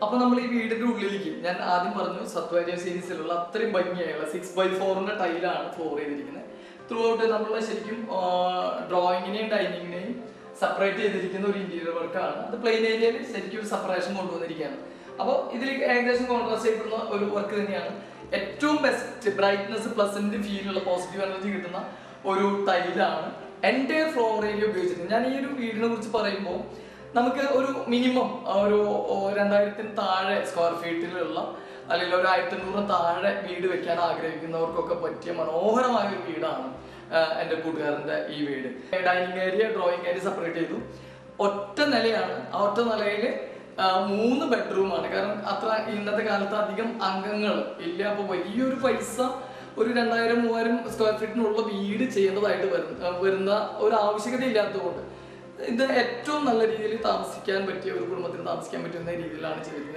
അപ്പൊ നമ്മൾ ഈ വീടിന്റെ ഉള്ളിലേക്ക് ഞാൻ ആദ്യം പറഞ്ഞു സത്വാരിയ സീരീസിലുള്ള അത്രയും ഭംഗിയായുള്ള 6x4 ടൈലാണ് ഫ്ലോർ ചെയ്തിരിക്കുന്നത്. ത്രൂ ഔട്ട് നമ്മൾ ശരിക്കും ഡ്രോയിങ്ങിനെയും ഡൈനിങ്ങിനെയും സെപ്പറേറ്റ് ചെയ്തിരിക്കുന്ന ഒരു ഇന്റീരിയർ വർക്കാണ്. അത് പ്ലെയിൻ ഏരിയയിൽ ശരിക്കും ഒരു സെപ്പറേഷൻ കൊണ്ടുവന്നിരിക്കുകയാണ്. അപ്പോൾ ഇതിൽ ഏകദേശം കോൺട്രാസ്റ്റ് ചെയ്യപ്പെടുന്ന ഒരു വർക്ക് തന്നെയാണ്. ഏറ്റവും ബെസ്റ്റ് ബ്രൈറ്റ്നസ് പ്ലസന്റ് ഫീലുള്ള പോസിറ്റീവ് എനർജി കിട്ടുന്ന ഒരു ടൈലാണ് എൻ്റയർ ഫ്ലോർ ഏരിയ ഉപയോഗിച്ചിട്ടുണ്ട്. ഞാൻ ഈ ഒരു വീടിനെ കുറിച്ച് പറയുമ്പോൾ നമുക്ക് ഒരു മിനിമം ഒരു 2000 താഴെ സ്ക്വയർ ഫീറ്റിലുള്ള അല്ലെങ്കിൽ ഒരു 1500 താഴെ വീട് വെക്കാൻ ആഗ്രഹിക്കുന്നവർക്കൊക്കെ പറ്റിയ മനോഹരമായ ഒരു വീടാണ് എൻ്റെ കൂട്ടുകാരൻ്റെ ഈ വീട്. Dining area drawing area separate ചെയ്തു. ഒറ്റ നിലയാണ്. ആ ഒറ്റ നിലയിൽ 3 ബെഡ്റൂമാണ്. കാരണം അത്ര ഇന്നത്തെ കാലത്ത് അധികം അംഗങ്ങൾ ഇല്ല. അപ്പോൾ വലിയൊരു പൈസ ഒരു 2000-3000 സ്ക്വയർ ഫീറ്റിനുള്ള വീട് ചെയ്യേണ്ടതായിട്ട് വരുന്ന ഒരു ആവശ്യകത ഇല്ലാത്തതുകൊണ്ട് ഇത് ഏറ്റവും നല്ല രീതിയിൽ താമസിക്കാൻ പറ്റിയ ഒരു കുടുംബത്തിന് താമസിക്കാൻ പറ്റുന്ന രീതിയിലാണ് ചെയ്തിരിക്കുന്നത്.